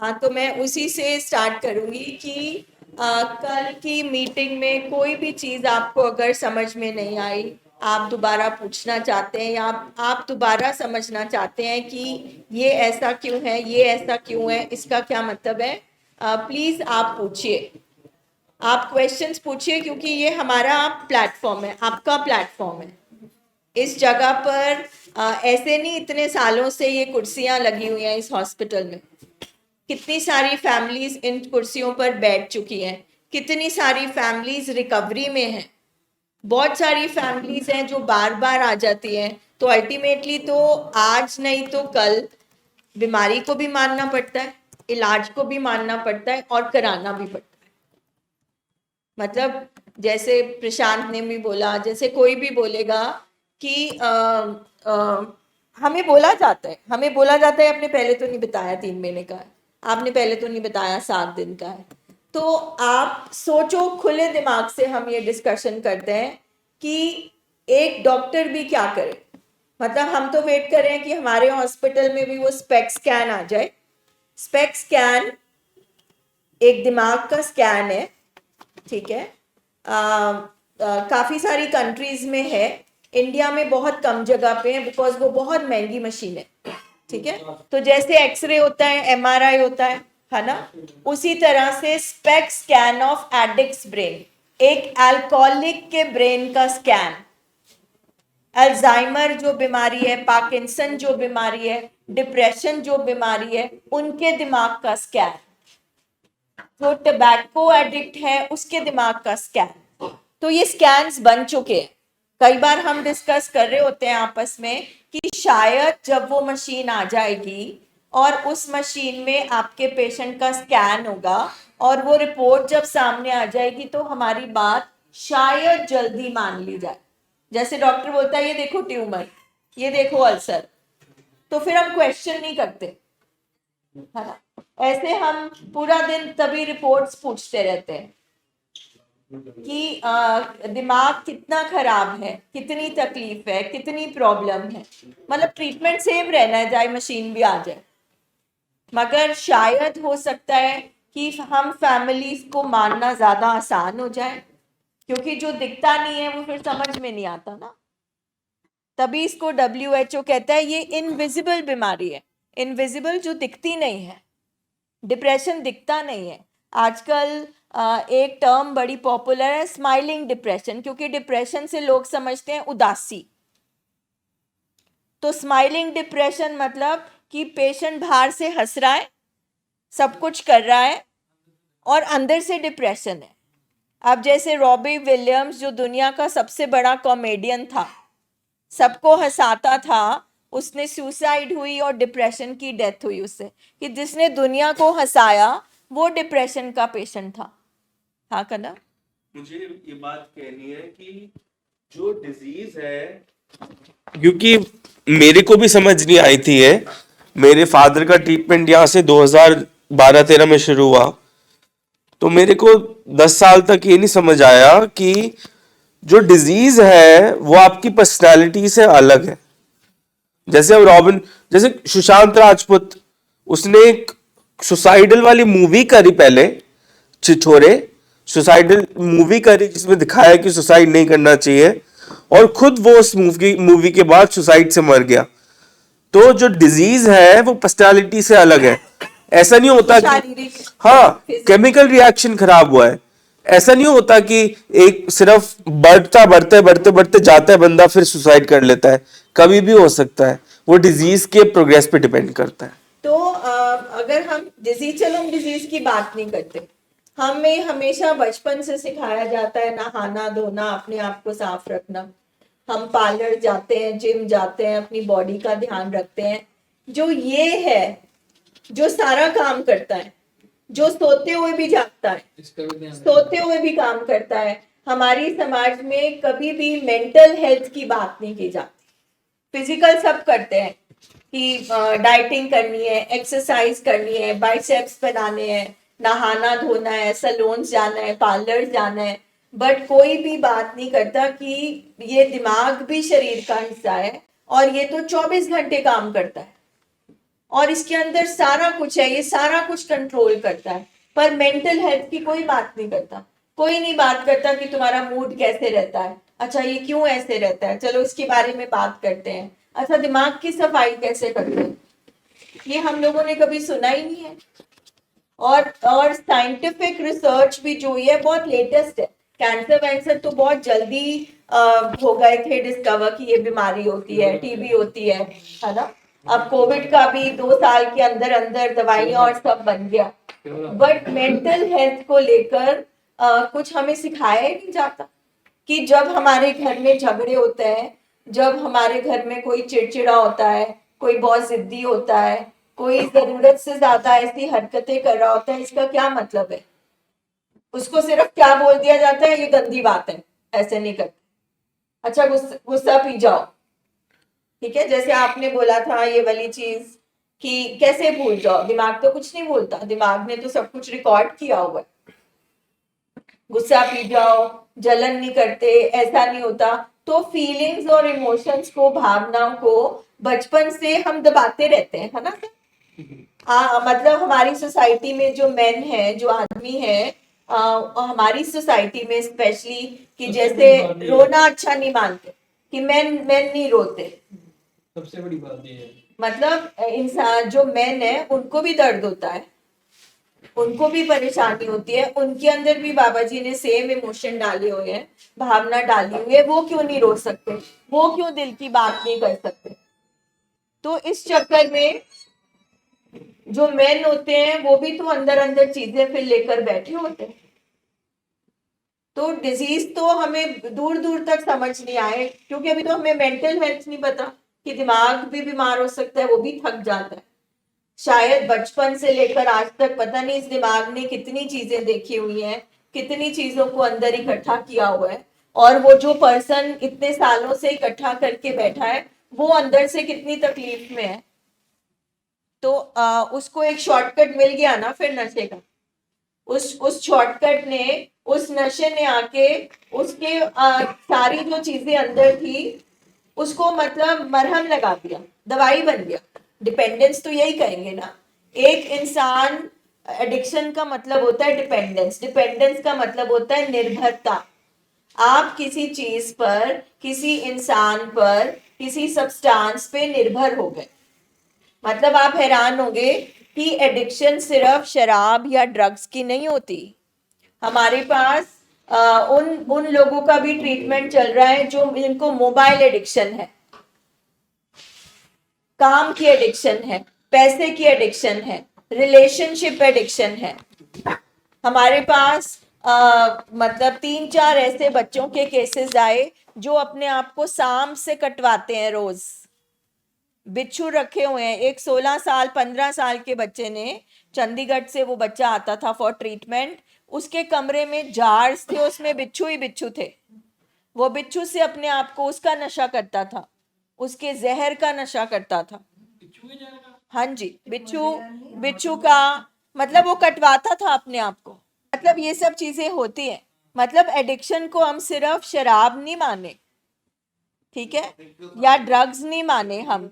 हाँ, तो मैं उसी से स्टार्ट करूंगी कि कल की मीटिंग में कोई भी चीज़ आपको अगर समझ में नहीं आई, आप दोबारा पूछना चाहते हैं या आप दोबारा समझना चाहते हैं कि ये ऐसा क्यों है, ये ऐसा क्यों है, इसका क्या मतलब है, प्लीज़ आप पूछिए। आप क्वेश्चंस पूछिए क्योंकि ये हमारा प्लेटफॉर्म है, आपका प्लेटफॉर्म है। इस जगह पर ऐसे नहीं, इतने सालों से ये कुर्सियां लगी हुई हैं इस हॉस्पिटल में। कितनी सारी फैमिलीज इन कुर्सियों पर बैठ चुकी हैं, कितनी सारी फैमिलीज रिकवरी में हैं, बहुत सारी फैमिलीज हैं जो बार बार आ जाती हैं। तो अल्टीमेटली तो आज नहीं तो कल बीमारी को भी मानना पड़ता है, इलाज को भी मानना पड़ता है और कराना भी पड़ता है। मतलब जैसे प्रशांत ने भी बोला, जैसे कोई भी बोलेगा कि हमें बोला जाता है आपने पहले तो नहीं बताया 3 महीने का है, आपने पहले तो नहीं बताया 7 दिन का है। तो आप सोचो, खुले दिमाग से हम ये डिस्कशन करते हैं कि एक डॉक्टर भी क्या करे। मतलब हम तो वेट कर रहे हैं कि हमारे हॉस्पिटल में भी वो स्पेक स्कैन आ जाए। स्पेक स्कैन एक दिमाग का स्कैन है, ठीक है। काफ़ी सारी कंट्रीज में है, इंडिया में बहुत कम जगह पे है बिकॉज वो बहुत महंगी मशीन है, ठीक है। तो जैसे एक्सरे होता है, एमआरआई होता है ना, उसी तरह से SPECT scan of addicts brain, एक अल्कोहलिक के ब्रेन का स्कैन, अल्जाइमर जो बीमारी है, पार्किंसन जो बीमारी है, डिप्रेशन जो बीमारी है, उनके दिमाग का स्कैन, जो टबैको एडिक्ट है उसके दिमाग का स्कैन। तो ये स्कैन्स बन चुके हैं। कई बार हम डिस्कस कर रहे होते हैं आपस में कि शायद जब वो मशीन आ जाएगी और उस मशीन में आपके पेशेंट का स्कैन होगा और वो रिपोर्ट जब सामने आ जाएगी तो हमारी बात शायद जल्दी मान ली जाए। जैसे डॉक्टर बोलता है ये देखो ट्यूमर, ये देखो अल्सर, तो फिर हम क्वेश्चन नहीं करते, है ना। ऐसे हम पूरा दिन तभी रिपोर्ट्स पूछते रहते हैं कि दिमाग कितना खराब है, कितनी तकलीफ है, कितनी प्रॉब्लम है। मतलब ट्रीटमेंट सेम रहना है चाहे मशीन भी आ जाए, मगर शायद हो सकता है कि हम फैमिलीज को मानना ज्यादा आसान हो जाए, क्योंकि जो दिखता नहीं है वो फिर समझ में नहीं आता ना। तभी इसको WHO कहता है ये इनविजिबल बीमारी है, इनविजिबल जो दिखती नहीं है। डिप्रेशन दिखता नहीं है। आजकल एक टर्म बड़ी पॉपुलर है, स्माइलिंग डिप्रेशन, क्योंकि डिप्रेशन से लोग समझते हैं उदासी। तो स्माइलिंग डिप्रेशन मतलब कि पेशेंट बाहर से हंस रहा है, सब कुछ कर रहा है और अंदर से डिप्रेशन है। अब जैसे रॉबी विलियम्स जो दुनिया का सबसे बड़ा कॉमेडियन था, सबको हंसाता था, उसने सुसाइड हुई और डिप्रेशन की डेथ हुई उससे, कि जिसने दुनिया को हंसाया वो डिप्रेशन का पेशेंट था। हाँ कना, मुझे ये बात कहनी है कि जो डिजीज है, क्योंकि मेरे को भी समझ नहीं आई थी है, मेरे फादर का ट्रीटमेंट यहाँ से 2012-13 में शुरू हुआ, तो मेरे को 10 साल तक ये नहीं समझ आया कि जो डिजीज है वो आपकी पर्सनालिटी से अलग है। जैसे अब जैसे सुशांत राजपूत, उसने एक सुसाइडल वाली मूवी करी पहले, छिछोरे सुसाइडल मूवी करी जिसमें दिखाया कि सुसाइड नहीं करना चाहिए, और खुद वो उस मूवी के बाद सुसाइड से मर गया। तो जो डिजीज है वो पर्सनालिटी से अलग है। ऐसा नहीं होता कि हाँ केमिकल रिएक्शन खराब हुआ है, ऐसा नहीं होता कि एक सिर्फ बढ़ता बढ़ते बढ़ते बढ़ते जाता है बंदा फिर सुसाइड कर लेता है, कभी भी हो सकता है। वो डिजीज के प्रोग्रेस पे डिपेंड करता है। तो अगर हम डिजीज की बात नहीं करते, हमें हमेशा बचपन से सिखाया जाता है नहाना धोना, अपने आप को साफ रखना। हम पार्लर जाते हैं, जिम जाते हैं, अपनी बॉडी का ध्यान रखते हैं। जो ये है, जो सारा काम करता है, जो सोते हुए भी जागता है, सोते हुए भी काम करता है, हमारी समाज में कभी भी मेंटल हेल्थ की बात नहीं की जाती। फिजिकल सब करते हैं कि डाइटिंग करनी है, एक्सरसाइज करनी है, बाइसेप्स बनाने हैं, नहाना धोना है, सैलून्स जाना है, पार्लर जाना है, बट कोई भी बात नहीं करता कि ये दिमाग भी शरीर का हिस्सा है और ये तो 24 घंटे काम करता है। और इसके अंदर सारा कुछ है, ये सारा कुछ कंट्रोल करता है, पर मेंटल हेल्थ की कोई बात नहीं करता। कोई नहीं बात करता कि तुम्हारा मूड कैसे रहता है, अच्छा ये क्यों ऐसे रहता है, चलो इसके बारे में बात करते हैं। अच्छा दिमाग की सफाई कैसे करते हैं, ये हम लोगों ने कभी सुना ही नहीं है। और साइंटिफिक रिसर्च भी जो है बहुत लेटेस्ट है। कैंसर वैंसर तो बहुत जल्दी हो गए थे डिस्कवर कि ये बीमारी होती है, टीबी होती है ना। अब कोविड का भी 2 साल के अंदर अंदर दवाइयां और सब बन गया, बट मेंटल हेल्थ को लेकर कुछ हमें सिखाया ही नहीं जाता कि जब हमारे घर में झगड़े होते हैं, जब हमारे घर में कोई चिड़चिड़ा होता है, कोई बहुत जिद्दी होता है, कोई जरूरत से ज्यादा ऐसी हरकतें कर रहा होता है, इसका क्या मतलब है? उसको सिर्फ क्या बोल दिया जाता है, ये गंदी बात है, ऐसे नहीं करते। अच्छा गुस्सा पी जाओ, ठीक है, जैसे आपने बोला था ये वाली चीज कि कैसे भूल जाओ, दिमाग तो कुछ नहीं भूलता, दिमाग ने तो सब कुछ रिकॉर्ड किया हुआ है। गुस्सा पी जाओ, जलन नहीं करते, ऐसा नहीं होता। तो फीलिंग्स और इमोशंस को, भावनाओं को बचपन से हम दबाते रहते हैं, है ना। मतलब हमारी सोसाइटी में जो मेन है, जो आदमी है, हमारी सोसाइटी में स्पेशली, कि जैसे रोना अच्छा नहीं मानते, कि मेन मेन नहीं रोते। सबसे बड़ी बात ये है, मतलब इंसान जो मेन है उनको भी दर्द होता है, उनको भी परेशानी होती है, उनके अंदर भी बाबा जी ने सेम इमोशन डाले हुए हैं, भावना डाली हुई है, वो क्यों नहीं रो सकते, वो क्यों दिल की बात नहीं कर सकते। तो इस चक्कर में जो मेन होते हैं वो भी तो अंदर अंदर चीजें फिर लेकर बैठे होते हैं। तो डिजीज तो हमें दूर दूर तक समझ नहीं आए, क्योंकि अभी तो हमें मेंटल हेल्थ नहीं पता कि दिमाग भी बीमार हो सकता है, वो भी थक जाता है। शायद बचपन से लेकर आज तक पता नहीं इस दिमाग ने कितनी चीजें देखी हुई हैं, कितनी चीजों को अंदर इकट्ठा किया हुआ है, और वो जो पर्सन इतने सालों से इकट्ठा करके बैठा है वो अंदर से कितनी तकलीफ में है। तो उसको एक शॉर्टकट मिल गया ना फिर नशे का, उस शॉर्टकट ने, उस नशे ने आके उसके सारी जो चीजें अंदर थी उसको मतलब मरहम लगा दिया, दवाई बन गया। डिपेंडेंस तो यही कहेंगे ना। एक इंसान, एडिक्शन का मतलब होता है डिपेंडेंस, डिपेंडेंस का मतलब होता है निर्भरता। आप किसी चीज पर, किसी इंसान पर, किसी सब्सटेंस पे निर्भर हो गए। मतलब आप हैरान होंगे कि एडिक्शन सिर्फ शराब या ड्रग्स की नहीं होती। हमारे पास उन उन लोगों का भी ट्रीटमेंट चल रहा है जो जिनको मोबाइल एडिक्शन है, काम की एडिक्शन है, पैसे की एडिक्शन है, रिलेशनशिप एडिक्शन है। हमारे पास मतलब 3-4 ऐसे बच्चों के केसेस आए जो अपने आप को सांप से कटवाते हैं रोज, बिच्छू रखे हुए हैं। एक 16 साल 15 साल के बच्चे ने, चंडीगढ़ से वो बच्चा आता था फॉर ट्रीटमेंट, उसके कमरे में जार्स थे, उसमें बिच्छू ही बिच्छू थे। वो बिच्छू से अपने आप को, उसका नशा करता था, उसके जहर का नशा करता था। हाँ जी, बिच्छू, बिच्छू का मतलब वो कटवाता था अपने आप को। मतलब ये सब चीजें होती हैं। मतलब एडिक्शन को हम सिर्फ शराब नहीं माने, ठीक है, या ड्रग्स नहीं माने हम,